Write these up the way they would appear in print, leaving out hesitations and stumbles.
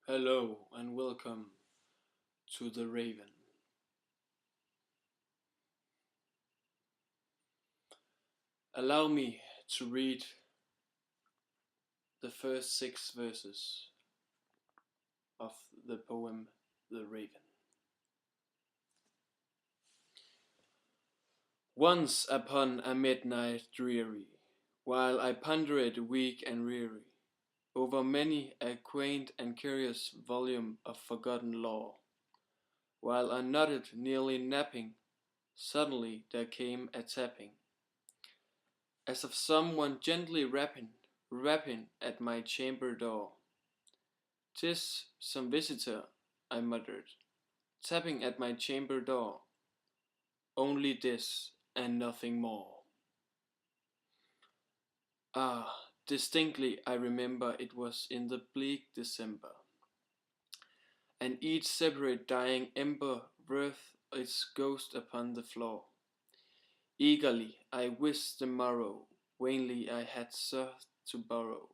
Hello and welcome to The Raven. Allow me to read the first 6 verses of the poem The Raven. Once upon a midnight dreary, while I pondered weak and weary over many a quaint and curious volume of forgotten lore, while I nodded nearly napping, suddenly there came a tapping, as of someone gently rapping at my chamber door. "'Tis some visitor," I muttered, "tapping at my chamber door. Only this, and nothing more." Ah, distinctly I remember it was in the bleak December, and each separate dying ember wreathed its ghost upon the floor. Eagerly I wished the morrow, vainly I had sought to borrow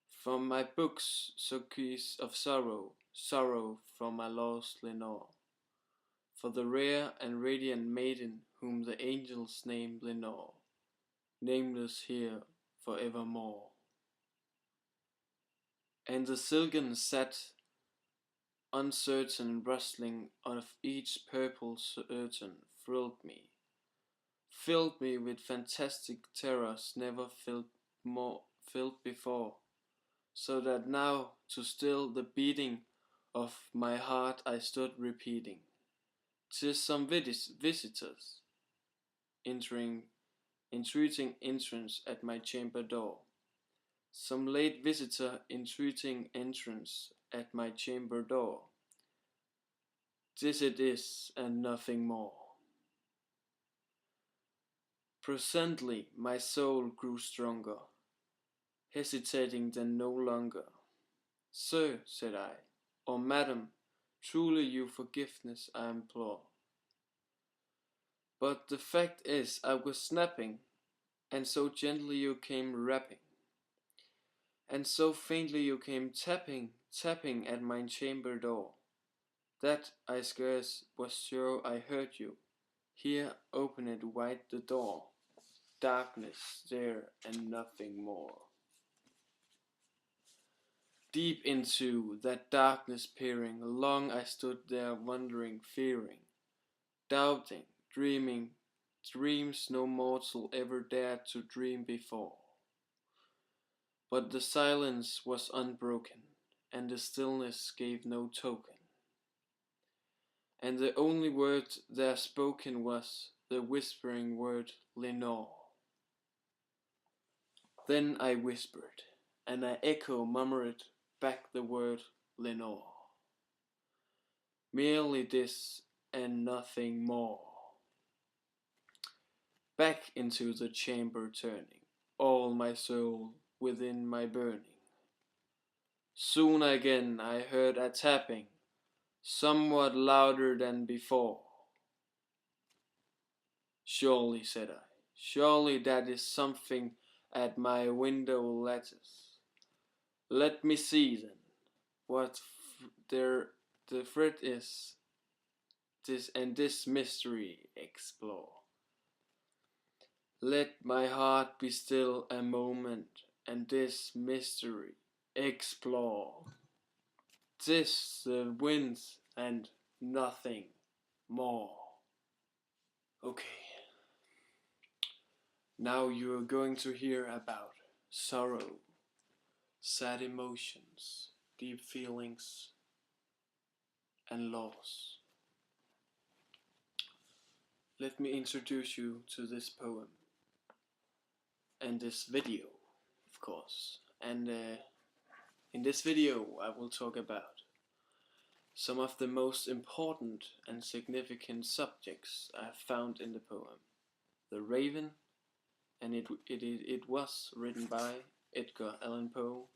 from my books so keys of sorrow, sorrow from my lost Lenore, for the rare and radiant maiden whom the angels named Lenore, nameless here for evermore. And the silken sat, uncertain rustling of each purple curtain filled me with fantastic terrors never filled before, so that now to still the beating of my heart I stood repeating, "'Tis some visitors entering, entreating entrance at my chamber door. Some late visitor entreating entrance at my chamber door. This it is, and nothing more." Presently my soul grew stronger, hesitating then no longer. "Sir," said I, "or madam, truly you forgiveness I implore. But the fact is I was snapping, and so gently you came rapping, and so faintly you came tapping at my chamber door, that I scarce was sure I heard you. Here open it wide the door. Darkness there and nothing more." Deep into that darkness peering, long I stood there wondering, fearing, doubting, dreaming dreams no mortal ever dared to dream before. But the silence was unbroken, and the stillness gave no token, and the only word there spoken was the whispering word Lenore. Then I whispered, and an echo murmured back the word Lenore. Merely this and nothing more. Back into the chamber turning, all my soul within my burning. Soon again I heard a tapping, somewhat louder than before. "Surely," said I, "surely that is something at my window lattice. Let me see then, what there the thread is, this mystery explore. Let my heart be still a moment, and this mystery explore. 'Tis the wind and nothing more." Okay, now you are going to hear about sorrow, sad emotions, deep feelings, and loss. Let me introduce you to this poem and this video, of course. And in this video I will talk about some of the most important and significant subjects I have found in the poem, The Raven, and it was written by Edgar Allan Poe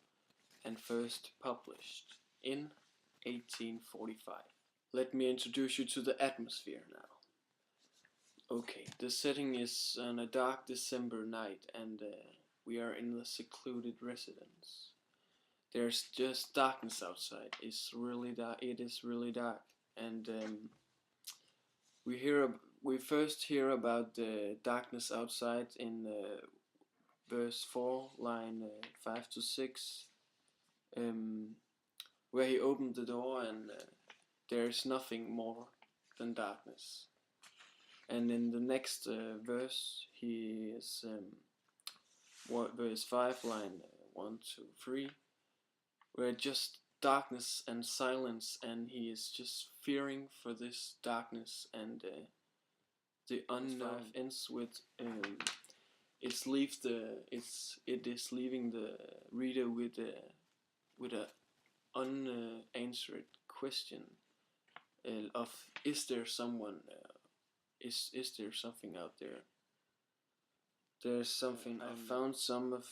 and first published in 1845. Let me introduce you to the atmosphere now. Okay, the setting is on a dark December night, and we are in a secluded residence. there's just darkness outside. It's really dark. It is really dark, and we first hear about the darkness outside in verse 4, line 5 to 6, where he opened the door and there is nothing more than darkness. And in the next verse, he is verse 5, line 1 to 3, where just darkness and silence, and he is just fearing for this darkness, and the unknown ends with it is leaving the reader with a unanswered question of is there someone is there something out there? There's something. I found some of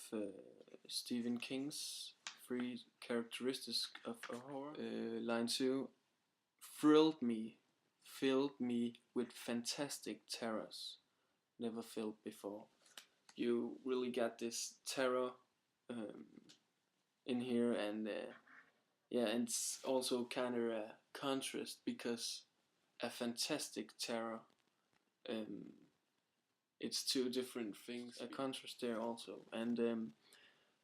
Stephen King's 3 characteristics of a horror. Line 2, filled me with fantastic terrors never felt before. You really got this terror in here, and yeah, and it's also kind of a contrast, because a fantastic terror, it's two different things. A contrast there also, and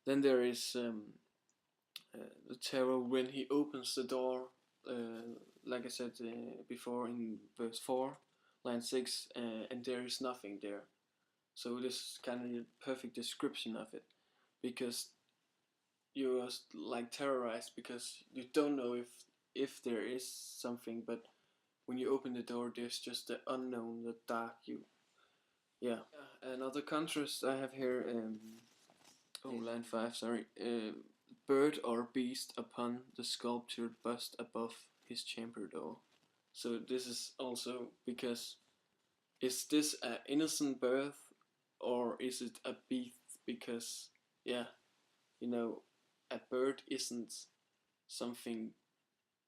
then there is the terror when he opens the door, like I said before in verse 4, line 6, and there is nothing there. So this is kind of a perfect description of it, because you are like terrorized because you don't know if there is something, but when you open the door, there's just the unknown, the dark. Yeah. Another contrast I have here. Line 5. Sorry. Bird or beast upon the sculptured bust above his chamber door. So this is also because, is this an innocent birth or is it a beast? Because yeah, you know, a bird isn't something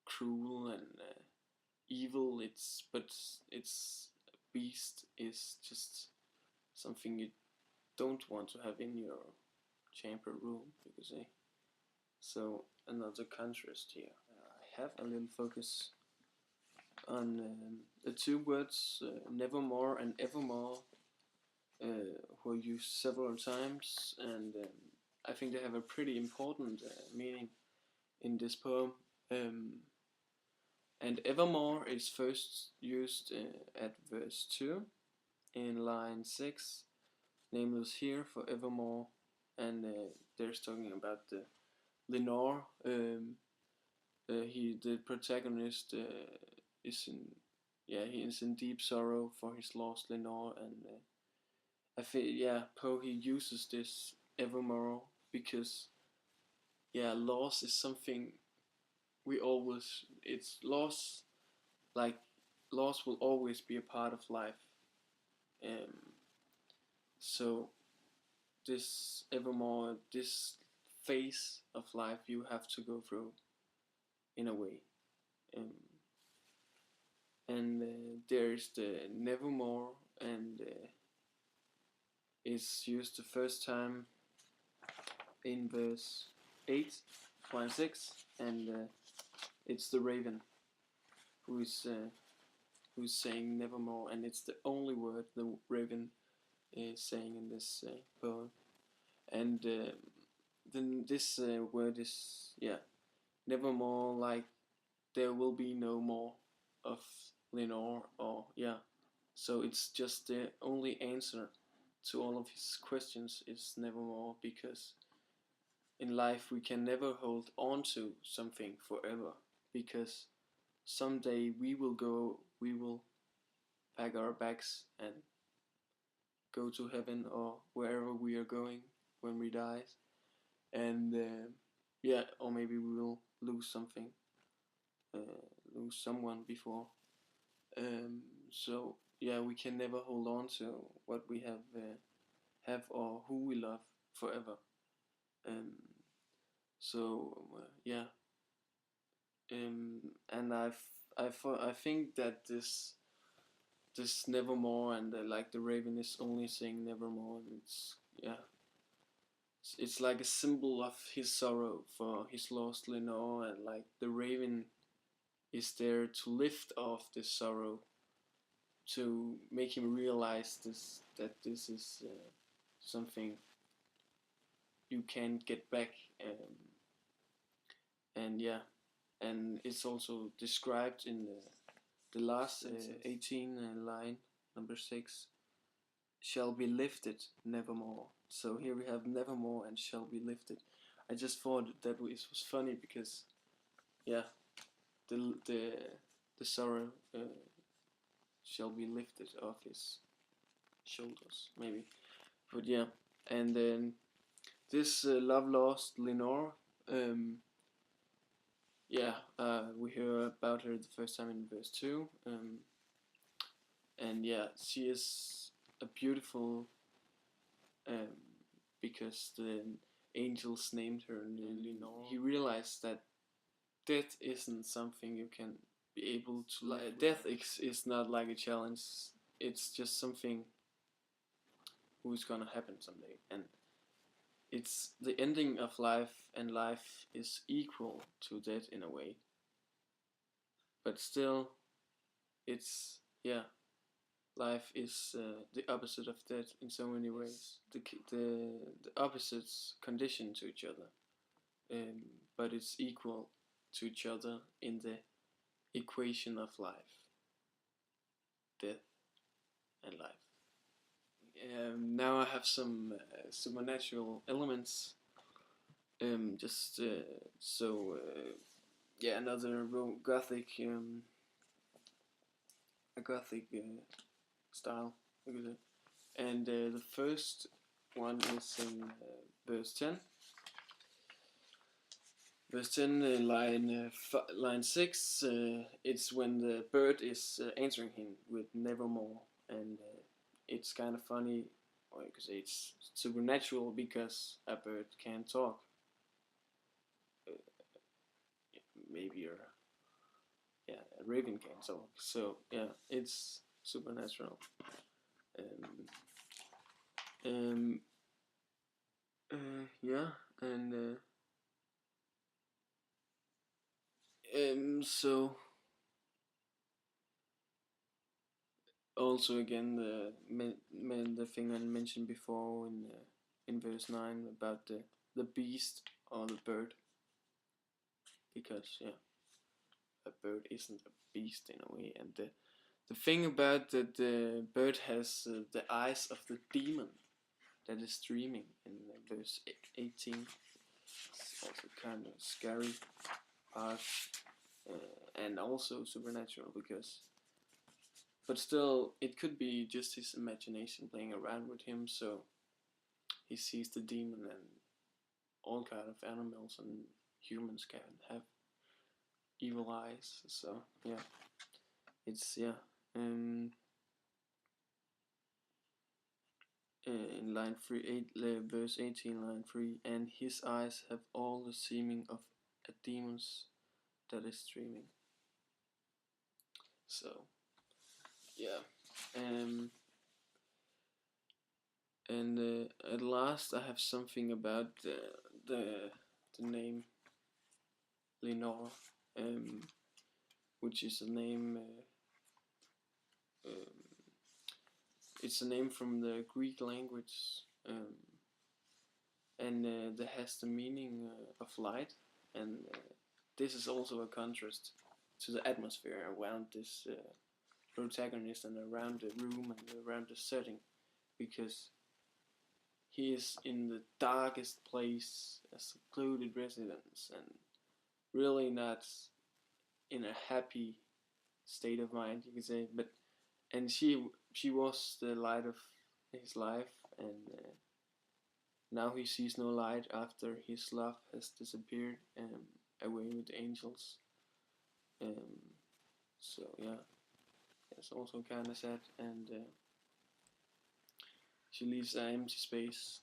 cruel and evil. It's beast is just something you don't want to have in your chamber room, you could say. So another contrast here. I have a little focus on the two words nevermore and evermore, who are used several times, and I think they have a pretty important meaning in this poem. And evermore is first used at verse 2 in line 6, nameless here for evermore, and there's talking about the Lenore. The protagonist is in he is in deep sorrow for his lost Lenore, and I think Poe, he uses this evermore because loss is something we always, it's loss, like loss will always be a part of life. So this evermore, this phase of life you have to go through in a way. And there's the nevermore, and it's used the first time in verse 8, line 6, and it's the raven who's saying nevermore, and it's the only word the raven is saying in this poem. And then this word is nevermore, like there will be no more of Lenore, or so it's just the only answer to all of his questions is nevermore, because in life we can never hold on to something forever, because someday we will pack our bags and go to heaven or wherever we are going when we die, and or maybe we will lose something, lose someone before. So we can never hold on to what we have or who we love forever. And I think that this nevermore, and like the raven is only saying nevermore, and it's it's like a symbol of his sorrow for his lost Lenore, and like the raven is there to lift off this sorrow, to make him realize that this is something you can't get back. And yeah, and it's also described in the last 18 line, number 6, shall be lifted nevermore. So here we have nevermore and shall be lifted. I just thought that was funny because, yeah, the sorrow shall be lifted off his shoulders, maybe. But yeah, and then this love lost Lenore, yeah, we hear about her the first time in verse 2, and yeah, she is a beautiful, because the angels named her Lenore. He realized that death isn't something you can be able to like. Death is not like a challenge. It's just something who's gonna happen someday, and it's the ending of life, and life is equal to death in a way. But still, it's, yeah, life is the opposite of death in so many ways. The opposites condition to each other, but it's equal to each other in the equation of life, death and life. Now I have some supernatural elements. Just yeah, another gothic, a gothic style, and the first one is in verse 10. Verse 10, line 6, it's when the bird is answering him with nevermore, and it's kind of funny, or you could say it's supernatural because a bird can talk. Maybe a raven can talk. So yeah, it's supernatural. Yeah, and so also again the thing I mentioned before in verse 9 about the beast or the bird, because yeah, a bird isn't a beast in a way, and the thing about that the bird has the eyes of the demon that is dreaming in verse 18. It's also kind of scary part, and also supernatural because, but still it could be just his imagination playing around with him, so he sees the demon, and all kind of animals and humans can have evil eyes. So yeah, it's in line 3, verse 18, line 3, and his eyes have all the seeming of a demon's that is dreaming. So yeah, and at last I have something about the name Lenore, which is a name. It's a name from the Greek language, and that has the meaning of light, and this is also a contrast to the atmosphere around this protagonist and around the room and around the setting, because he is in the darkest place, a secluded residence, and really not in a happy state of mind, you could say. But and she was the light of his life, and now he sees no light after his love has disappeared away with the angels. So yeah, it's also kind of sad, and she leaves an empty space,